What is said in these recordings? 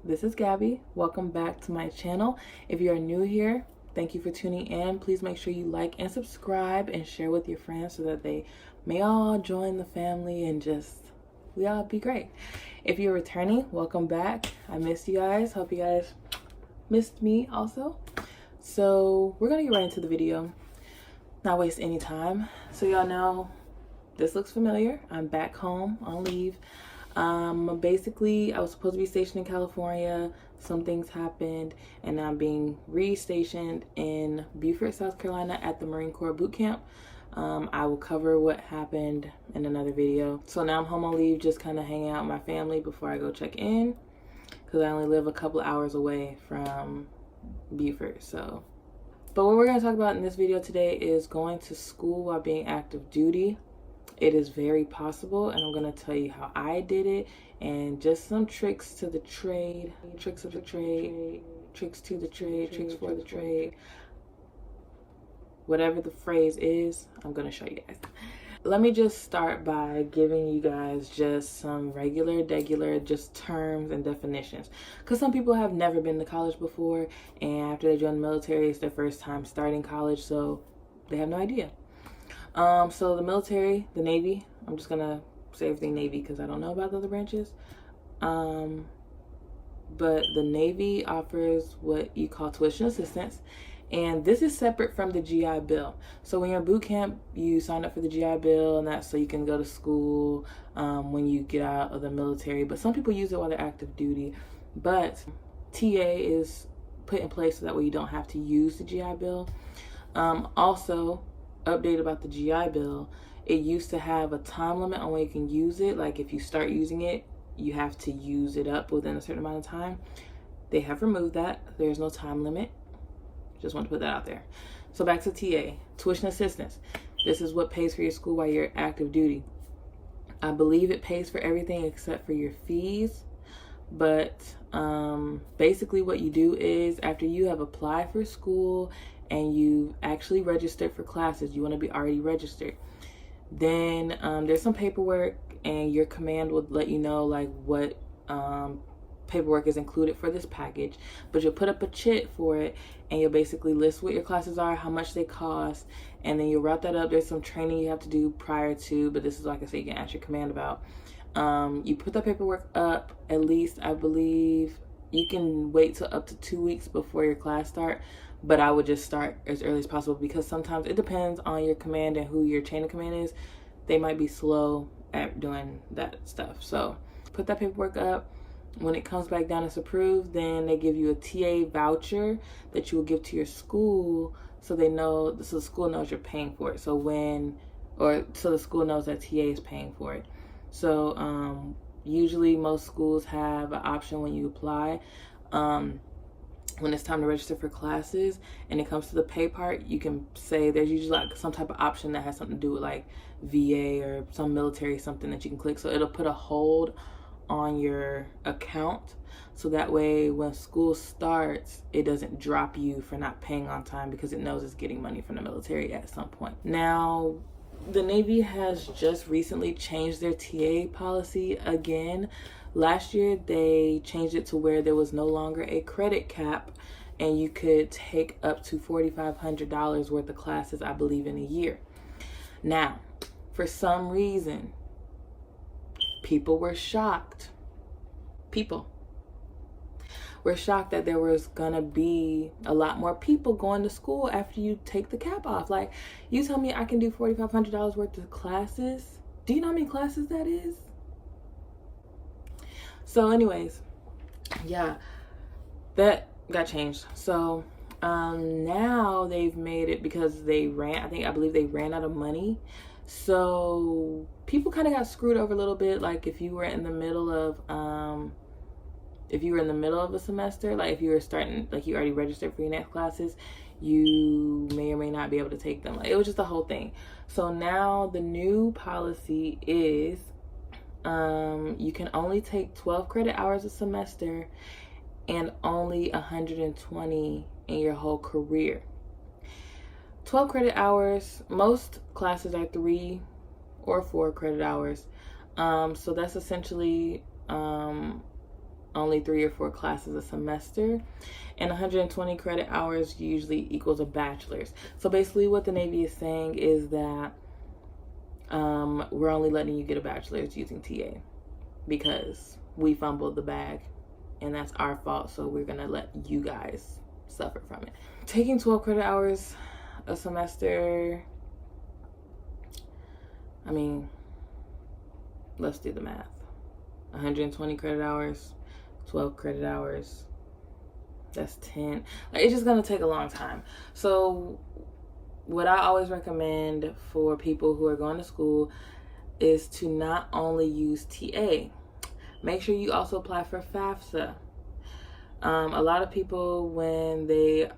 this is Gabby. Welcome back to my channel. If you are new here, thank you for tuning in. Please make sure you like and subscribe and share with your friends so that they may all join the family and just, we all be great. If you're returning, welcome back. I missed you guys. Hope you guys missed me also. So we're gonna get right into the video, not waste any time. So y'all know, this looks familiar. I'm back home on leave. Basically, I was supposed to be stationed in California. Some things happened, and I'm being re-stationed in Beaufort, South Carolina at the Marine Corps boot camp. I will cover what happened in another video. So now I'm home on leave, just kind of hanging out with my family before I go check in, because I only live a couple hours away from Beaufort. But what we're going to talk about in this video today is going to school while being active duty. It is very possible, and I'm going to tell you how I did it and just some tricks to the trade, tricks of the trade, tricks to the trade, tricks for the trade. Whatever the phrase is, I'm going to show you guys. Let me just start by giving you guys just some regular just terms and definitions, because some people have never been to college before, and after they join the military, it's their first time starting college, so they have no idea. So the military, the Navy, I'm just gonna say everything Navy because I don't know about the other branches. But the Navy offers what you call tuition assistance, and this is separate from the GI Bill. So when you're in boot camp, you sign up for the GI Bill, and that's so you can go to school when you get out of the military. But some people use it while they're active duty. But TA is put in place so that way you don't have to use the GI Bill. Also, update about the GI Bill, it used to have a time limit on when you can use it. Like if you start using it, you have to use it up within a certain amount of time. They have removed that. There's no time limit. Just want to put that out there. So back to TA, tuition assistance. This is what pays for your school while you're active duty. I believe it pays for everything except for your fees. But basically what you do is, after you have applied for school and you actually registered for classes, you want to be already registered, then there's some paperwork, and your command will let you know like what paperwork is included for this package. But you'll put up a chit for it, and you'll basically list what your classes are, how much they cost, and then you'll route that up. There's some training you have to do prior to, but this is, like I say, you can ask your command about. You put that paperwork up, at least I believe you can wait till up to 2 weeks before your class start, but I would just start as early as possible, because sometimes it depends on your command and who your chain of command is. They might be slow at doing that stuff. So put that paperwork up. When it comes back down, it's approved, then they give you a TA voucher that you will give to your school, so they know, so the school knows you're paying for it. So the school knows that TA is paying for it. So usually most schools have an option when you apply, when it's time to register for classes, and it comes to the pay part, you can say there's usually like some type of option that has something to do with like VA or some military something that you can click. So it'll put a hold on your account, so that way when school starts, it doesn't drop you for not paying on time, because it knows it's getting money from the military at some point. Now, the Navy has just recently changed their TA policy again. Last year, they changed it to where there was no longer a credit cap, and you could take up to $4,500 worth of classes, I believe, in a year. Now, for some reason, people were shocked. People were shocked that there was gonna be a lot more people going to school after you take the cap off. Like, you tell me I can do $4,500 worth of classes? Do you know how many classes that is? So anyways, yeah, that got changed. So now they've made it, because I believe they ran out of money. So people kind of got screwed over a little bit. Like if you were in the middle of a semester, like if you were starting, like you already registered for your next classes, you may or may not be able to take them. Like, it was just the whole thing. So now the new policy is you can only take 12 credit hours a semester and only 120 in your whole career. 12 credit hours, most classes are 3 or 4 credit hours. So that's essentially only 3 or 4 classes a semester, and 120 credit hours usually equals a bachelor's. So basically what the Navy is saying is that we're only letting you get a bachelor's using TA because we fumbled the bag, and that's our fault, so we're gonna let you guys suffer from it. Taking 12 credit hours a semester, I mean, let's do the math. 120 credit hours, 12 credit hours, that's 10. Like, it's just gonna take a long time. So what I always recommend for people who are going to school is to not only use TA, make sure you also apply for FAFSA. A lot of people, when they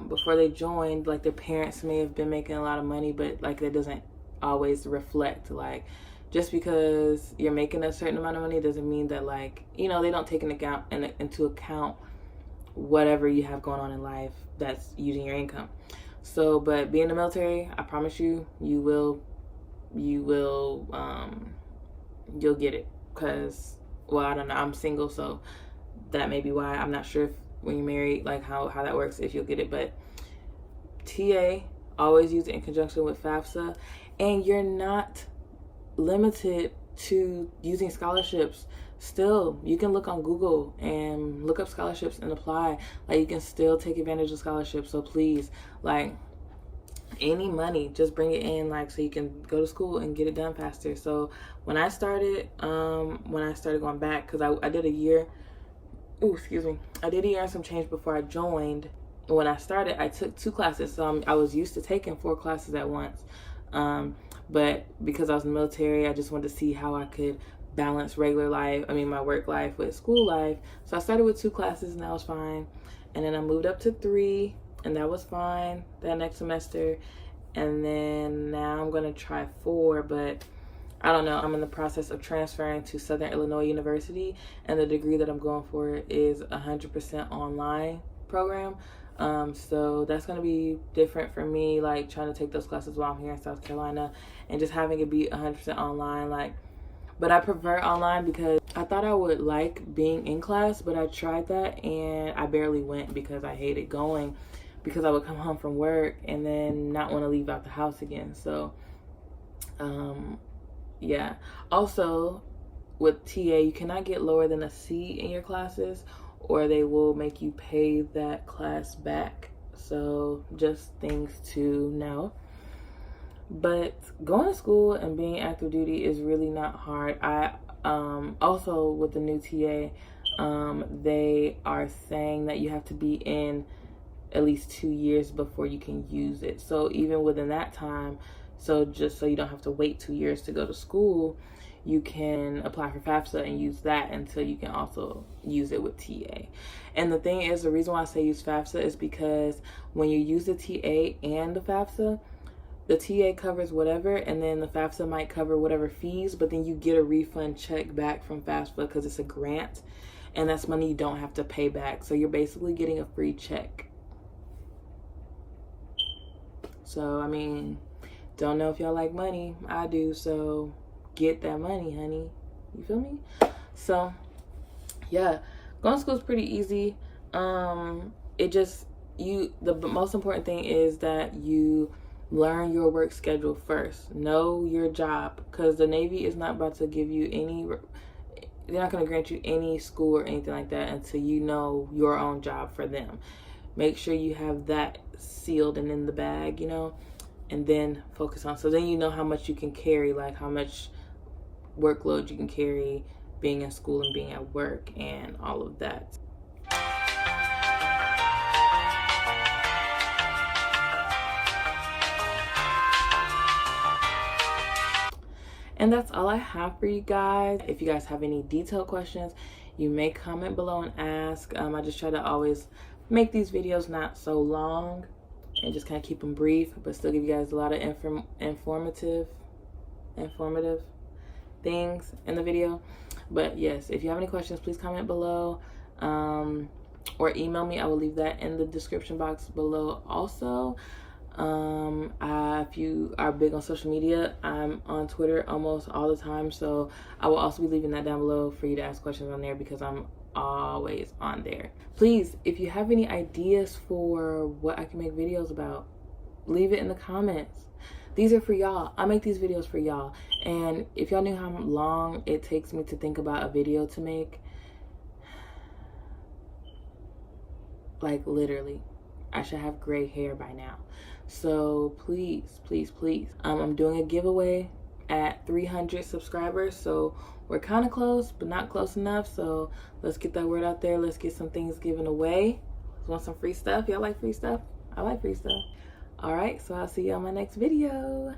before they joined, like, their parents may have been making a lot of money, but like that doesn't always reflect. Like, just because you're making a certain amount of money doesn't mean that, like, you know, they don't take into account whatever you have going on in life that's using your income. So, but being in the military, I promise you, you'll get it. Cause, well, I don't know, I'm single, so that may be why. I'm not sure if when you're married, like how that works, if you'll get it. But TA, always use it in conjunction with FAFSA, and you're not limited to using scholarships. Still, you can look on Google and look up scholarships and apply. Like, you can still take advantage of scholarships. So please, like, any money, just bring it in, like, so you can go to school and get it done faster. So when I started going back, because I did a year, I did a year and some change before I joined. When I started, I took 2 classes, so I was used to taking 4 classes at once. But because I was in the military, I just wanted to see how I could balance my work life with school life. So I started with 2 classes, and that was fine. And then I moved up to 3, and that was fine that next semester. And then now I'm going to try 4, but I don't know. I'm in the process of transferring to Southern Illinois University, and the degree that I'm going for is 100% online program. So that's going to be different for me, like trying to take those classes while I'm here in South Carolina and just having it be 100% online. Like, but I prefer online because I thought I would like being in class, but I tried that and I barely went because I hated going, because I would come home from work and then not want to leave out the house again. So, yeah. Also, with TA, you cannot get lower than a C in your classes, or they will make you pay that class back. So just things to know. But going to school and being active duty is really not hard. I also, with the new TA, they are saying that you have to be in at least 2 years before you can use it. So even within that time, so just so you don't have to wait 2 years to go to school, you can apply for FAFSA and use that until you can also use it with TA. And the thing is, the reason why I say use FAFSA is because when you use the TA and the FAFSA, the TA covers whatever, and then the FAFSA might cover whatever fees, but then you get a refund check back from FAFSA because it's a grant, and that's money you don't have to pay back. So you're basically getting a free check. So, I mean, don't know if y'all like money. I do, so get that money, honey. You feel me? So, yeah, going to school is pretty easy. The most important thing is that you learn your work schedule first. Know your job, because the Navy is not about to give you they're not going to grant you any school or anything like that until you know your own job for them. Make sure you have that sealed and in the bag, and then focus on. So then you know how much you can carry, like how much workload you can carry being in school and being at work and all of that. And that's all I have for you guys. If you guys have any detailed questions, you may comment below and ask. I just try to always make these videos not so long and just kind of keep them brief, but still give you guys a lot of informative things in the video. But yes, if you have any questions, please comment below, or email me. I will leave that in the description box below also. If you are big on social media, I'm on Twitter almost all the time, so I will also be leaving that down below for you to ask questions on there, because I'm always on there. Please, if you have any ideas for what I can make videos about, leave it in the comments. These are for y'all. I make these videos for y'all. And if y'all knew how long it takes me to think about a video to make, like literally, I should have gray hair by now. So please, please, please. I'm doing a giveaway at 300 subscribers. So we're kind of close, but not close enough. So let's get that word out there. Let's get some things given away. Want some free stuff? Y'all like free stuff? I like free stuff. All right, so I'll see you on my next video.